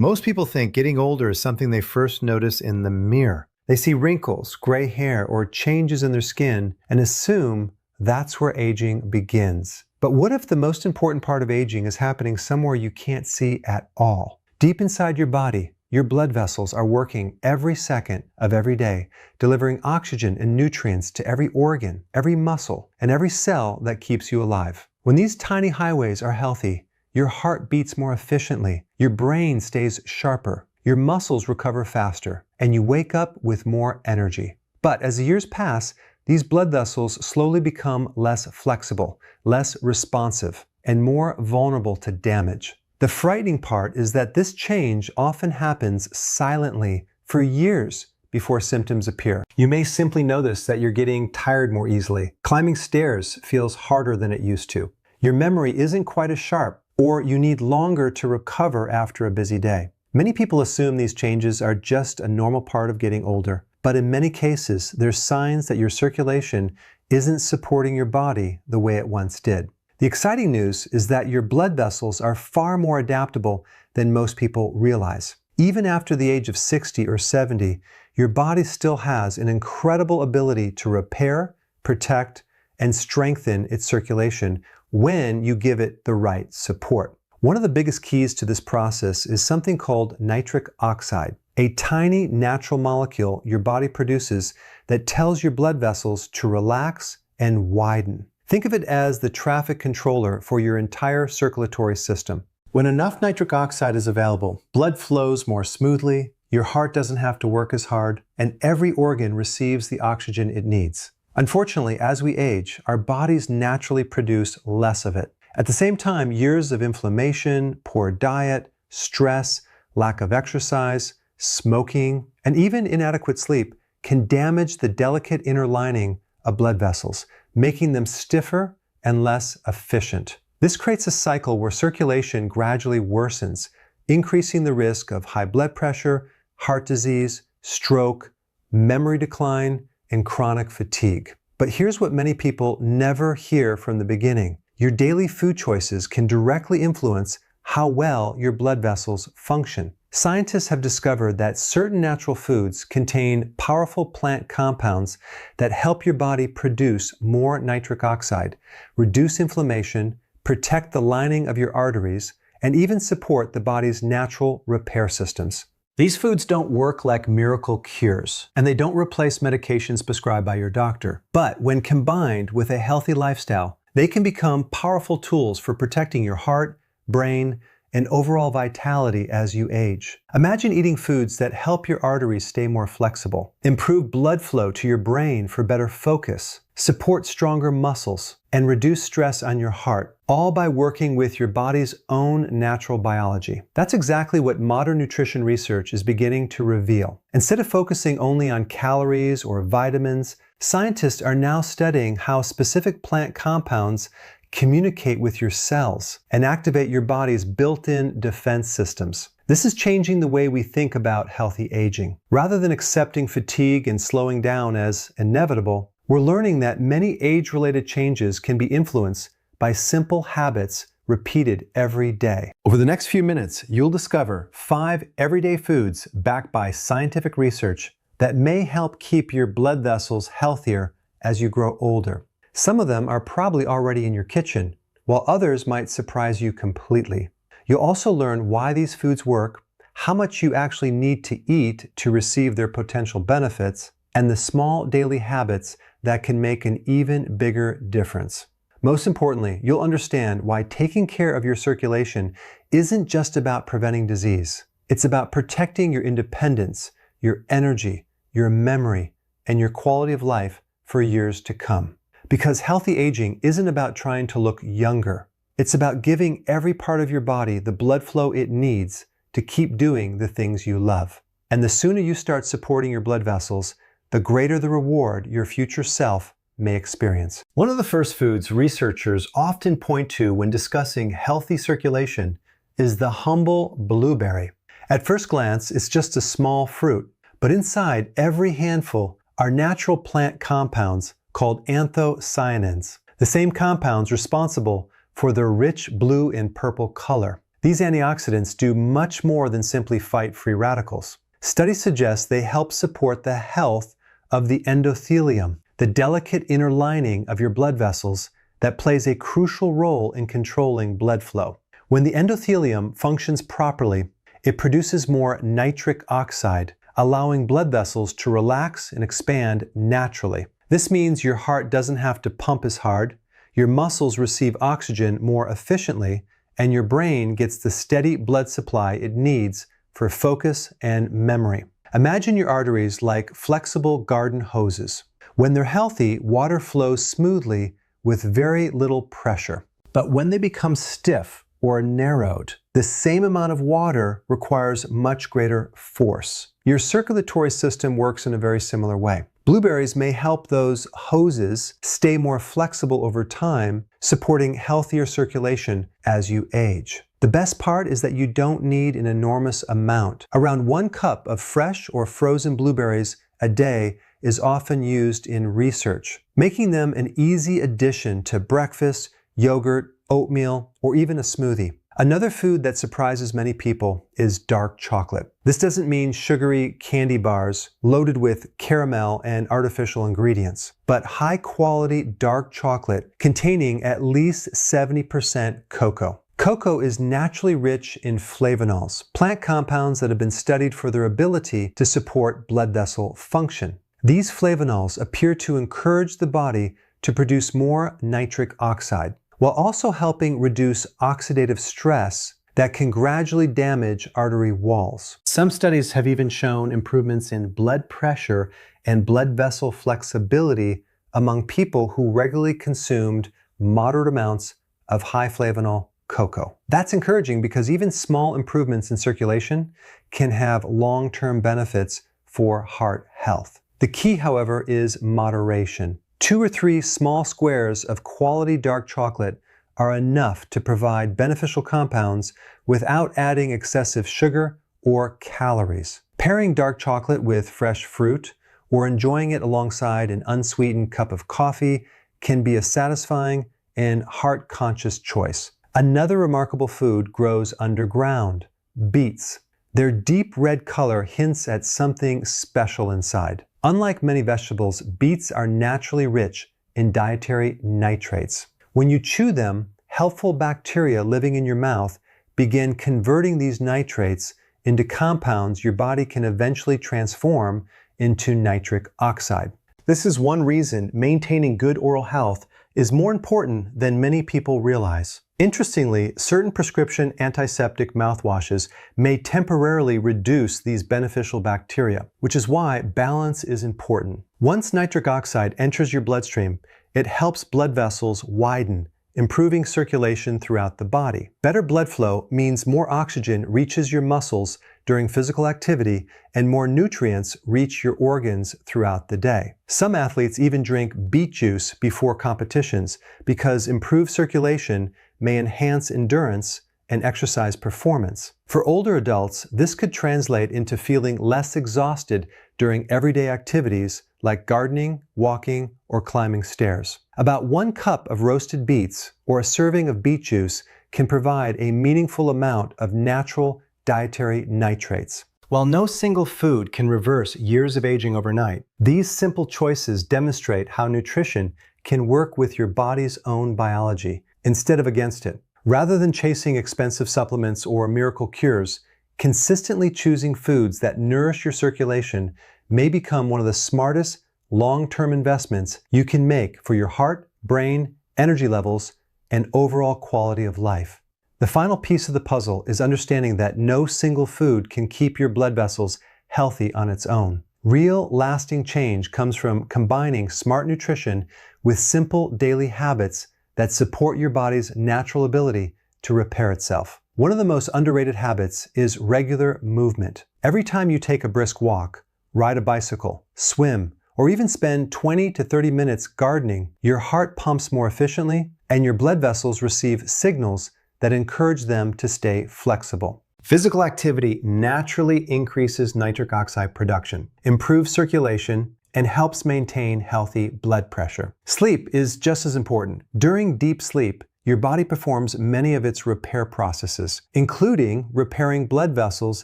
Most people think getting older is something they first notice in the mirror. They see wrinkles, gray hair, or changes in their skin and assume that's where aging begins. But what if the most important part of aging is happening somewhere you can't see at all? Deep inside your body, your blood vessels are working every second of every day, delivering oxygen and nutrients to every organ, every muscle, and every cell that keeps you alive. When these tiny highways are healthy, your heart beats more efficiently, your brain stays sharper, your muscles recover faster, and you wake up with more energy. But as the years pass, these blood vessels slowly become less flexible, less responsive, and more vulnerable to damage. The frightening part is that this change often happens silently for years before symptoms appear. You may simply notice that you're getting tired more easily. Climbing stairs feels harder than it used to. Your memory isn't quite as sharp, or you need longer to recover after a busy day. Many people assume these changes are just a normal part of getting older, but in many cases, there's signs that your circulation isn't supporting your body the way it once did. The exciting news is that your blood vessels are far more adaptable than most people realize. Even after the age of 60 or 70, your body still has an incredible ability to repair, protect, and strengthen its circulation when you give it the right support. One of the biggest keys to this process is something called nitric oxide, a tiny natural molecule your body produces that tells your blood vessels to relax and widen. Think of it as the traffic controller for your entire circulatory system. When enough nitric oxide is available, blood flows more smoothly, your heart doesn't have to work as hard, and every organ receives the oxygen it needs. Unfortunately, as we age, our bodies naturally produce less of it. At the same time, years of inflammation, poor diet, stress, lack of exercise, smoking, and even inadequate sleep can damage the delicate inner lining of blood vessels, making them stiffer and less efficient. This creates a cycle where circulation gradually worsens, increasing the risk of high blood pressure, heart disease, stroke, memory decline, and chronic fatigue. But here's what many people never hear from the beginning. Your daily food choices can directly influence how well your blood vessels function. Scientists have discovered that certain natural foods contain powerful plant compounds that help your body produce more nitric oxide, reduce inflammation, protect the lining of your arteries, and even support the body's natural repair systems. These foods don't work like miracle cures, and they don't replace medications prescribed by your doctor. But when combined with a healthy lifestyle, they can become powerful tools for protecting your heart, brain, and overall vitality as you age. Imagine eating foods that help your arteries stay more flexible, improve blood flow to your brain for better focus, support stronger muscles, and reduce stress on your heart, all by working with your body's own natural biology. That's exactly what modern nutrition research is beginning to reveal. Instead of focusing only on calories or vitamins, scientists are now studying how specific plant compounds communicate with your cells and activate your body's built-in defense systems. This is changing the way we think about healthy aging. Rather than accepting fatigue and slowing down as inevitable, we're learning that many age-related changes can be influenced by simple habits repeated every day. Over the next few minutes, you'll discover 5 everyday foods backed by scientific research that may help keep your blood vessels healthier as you grow older. Some of them are probably already in your kitchen, while others might surprise you completely. You'll also learn why these foods work, how much you actually need to eat to receive their potential benefits, and the small daily habits that can make an even bigger difference. Most importantly, you'll understand why taking care of your circulation isn't just about preventing disease. It's about protecting your independence, your energy, your memory, and your quality of life for years to come. Because healthy aging isn't about trying to look younger. It's about giving every part of your body the blood flow it needs to keep doing the things you love. And the sooner you start supporting your blood vessels, the greater the reward your future self may experience. One of the first foods researchers often point to when discussing healthy circulation is the humble blueberry. At first glance, it's just a small fruit, but inside every handful are natural plant compounds called anthocyanins, the same compounds responsible for their rich blue and purple color. These antioxidants do much more than simply fight free radicals. Studies suggest they help support the health of the endothelium, the delicate inner lining of your blood vessels that plays a crucial role in controlling blood flow. When the endothelium functions properly, it produces more nitric oxide, allowing blood vessels to relax and expand naturally. This means your heart doesn't have to pump as hard, your muscles receive oxygen more efficiently, and your brain gets the steady blood supply it needs for focus and memory. Imagine your arteries like flexible garden hoses. When they're healthy, water flows smoothly with very little pressure. But when they become stiff or narrowed, the same amount of water requires much greater force. Your circulatory system works in a very similar way. Blueberries may help those hoses stay more flexible over time, supporting healthier circulation as you age. The best part is that you don't need an enormous amount. Around 1 cup of fresh or frozen blueberries a day is often used in research, making them an easy addition to breakfast, yogurt, oatmeal, or even a smoothie. Another food that surprises many people is dark chocolate. This doesn't mean sugary candy bars loaded with caramel and artificial ingredients, but high-quality dark chocolate containing at least 70% cocoa. Cocoa is naturally rich in flavonols, plant compounds that have been studied for their ability to support blood vessel function. These flavonols appear to encourage the body to produce more nitric oxide, while also helping reduce oxidative stress that can gradually damage artery walls. Some studies have even shown improvements in blood pressure and blood vessel flexibility among people who regularly consumed moderate amounts of high flavonol cocoa. That's encouraging because even small improvements in circulation can have long-term benefits for heart health. The key, however, is moderation. 2 or 3 small squares of quality dark chocolate are enough to provide beneficial compounds without adding excessive sugar or calories. Pairing dark chocolate with fresh fruit or enjoying it alongside an unsweetened cup of coffee can be a satisfying and heart-conscious choice. Another remarkable food grows underground: beets. Their deep red color hints at something special inside. Unlike many vegetables, beets are naturally rich in dietary nitrates. When you chew them, helpful bacteria living in your mouth begin converting these nitrates into compounds your body can eventually transform into nitric oxide. This is one reason maintaining good oral health is more important than many people realize. Interestingly, certain prescription antiseptic mouthwashes may temporarily reduce these beneficial bacteria, which is why balance is important. Once nitric oxide enters your bloodstream, it helps blood vessels widen, improving circulation throughout the body. Better blood flow means more oxygen reaches your muscles during physical activity and more nutrients reach your organs throughout the day. Some athletes even drink beet juice before competitions because improved circulation may enhance endurance and exercise performance. For older adults, this could translate into feeling less exhausted during everyday activities like gardening, walking, or climbing stairs. About 1 cup of roasted beets or a serving of beet juice can provide a meaningful amount of natural dietary nitrates. While no single food can reverse years of aging overnight, these simple choices demonstrate how nutrition can work with your body's own biology instead of against it. Rather than chasing expensive supplements or miracle cures, consistently choosing foods that nourish your circulation may become one of the smartest long-term investments you can make for your heart, brain, energy levels, and overall quality of life. The final piece of the puzzle is understanding that no single food can keep your blood vessels healthy on its own. Real, lasting change comes from combining smart nutrition with simple daily habits that support your body's natural ability to repair itself. One of the most underrated habits is regular movement. Every time you take a brisk walk, ride a bicycle, swim, or even spend 20 to 30 minutes gardening, your heart pumps more efficiently and your blood vessels receive signals that encourage them to stay flexible. Physical activity naturally increases nitric oxide production, improves circulation, and helps maintain healthy blood pressure. Sleep is just as important. During deep sleep, your body performs many of its repair processes, including repairing blood vessels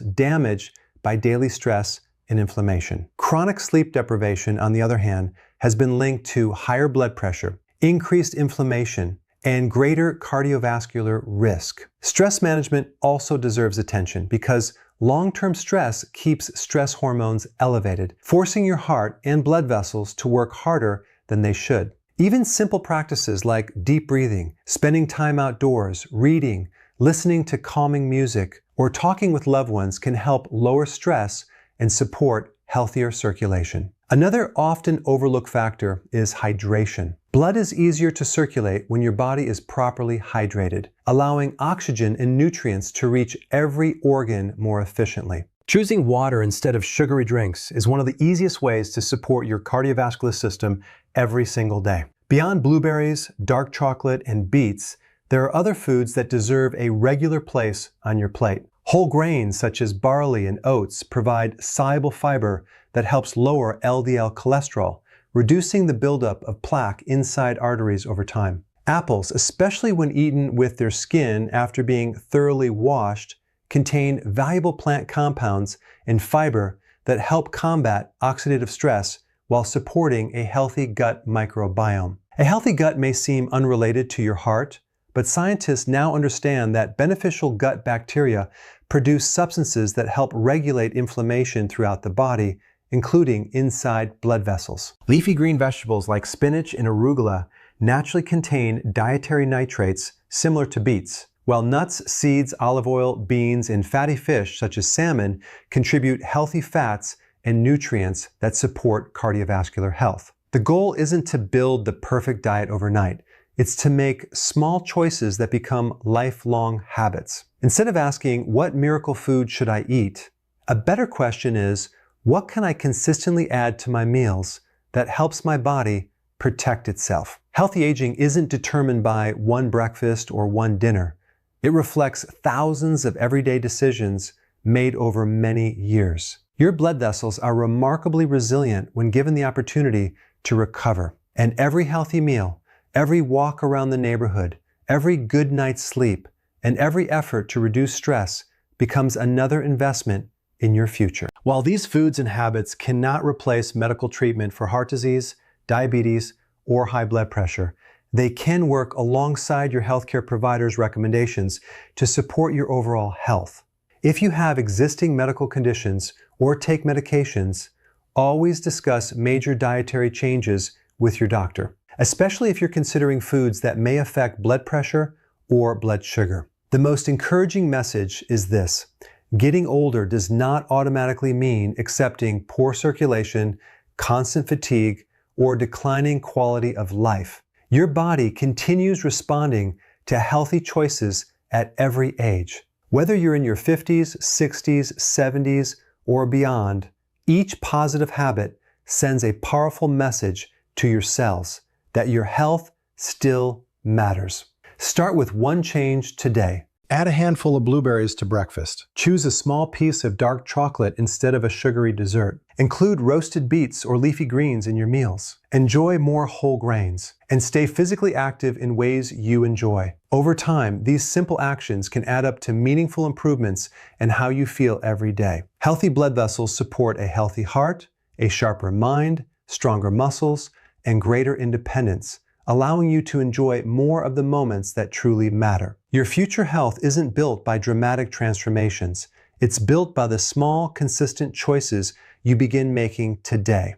damaged by daily stress and inflammation. Chronic sleep deprivation, on the other hand, has been linked to higher blood pressure, increased inflammation, and greater cardiovascular risk. Stress management also deserves attention because long-term stress keeps stress hormones elevated, forcing your heart and blood vessels to work harder than they should. Even simple practices like deep breathing, spending time outdoors, reading, listening to calming music, or talking with loved ones can help lower stress and support healthier circulation. Another often overlooked factor is hydration. Blood is easier to circulate when your body is properly hydrated, allowing oxygen and nutrients to reach every organ more efficiently. Choosing water instead of sugary drinks is one of the easiest ways to support your cardiovascular system every single day. Beyond blueberries, dark chocolate, and beets, there are other foods that deserve a regular place on your plate. Whole grains such as barley and oats provide soluble fiber that helps lower LDL cholesterol, reducing the buildup of plaque inside arteries over time. Apples, especially when eaten with their skin after being thoroughly washed, contain valuable plant compounds and fiber that help combat oxidative stress while supporting a healthy gut microbiome. A healthy gut may seem unrelated to your heart, but scientists now understand that beneficial gut bacteria produce substances that help regulate inflammation throughout the body, including inside blood vessels. Leafy green vegetables like spinach and arugula naturally contain dietary nitrates similar to beets, while nuts, seeds, olive oil, beans, and fatty fish such as salmon contribute healthy fats and nutrients that support cardiovascular health. The goal isn't to build the perfect diet overnight. It's to make small choices that become lifelong habits. Instead of asking, what miracle food should I eat? A better question is, what can I consistently add to my meals that helps my body protect itself? Healthy aging isn't determined by one breakfast or one dinner. It reflects thousands of everyday decisions made over many years. Your blood vessels are remarkably resilient when given the opportunity to recover. And every healthy meal, every walk around the neighborhood, every good night's sleep, and every effort to reduce stress becomes another investment in your future. While these foods and habits cannot replace medical treatment for heart disease, diabetes, or high blood pressure, they can work alongside your healthcare provider's recommendations to support your overall health. If you have existing medical conditions or take medications, always discuss major dietary changes with your doctor, especially if you're considering foods that may affect blood pressure or blood sugar. The most encouraging message is this: getting older does not automatically mean accepting poor circulation, constant fatigue, or declining quality of life. Your body continues responding to healthy choices at every age. Whether you're in your 50s, 60s, 70s, or beyond, each positive habit sends a powerful message to your cells that your health still matters. Start with one change today. Add a handful of blueberries to breakfast. Choose a small piece of dark chocolate instead of a sugary dessert. Include roasted beets or leafy greens in your meals. Enjoy more whole grains. And stay physically active in ways you enjoy. Over time, these simple actions can add up to meaningful improvements in how you feel every day. Healthy blood vessels support a healthy heart, a sharper mind, stronger muscles, and greater independence, allowing you to enjoy more of the moments that truly matter. Your future health isn't built by dramatic transformations. It's built by the small, consistent choices you begin making today.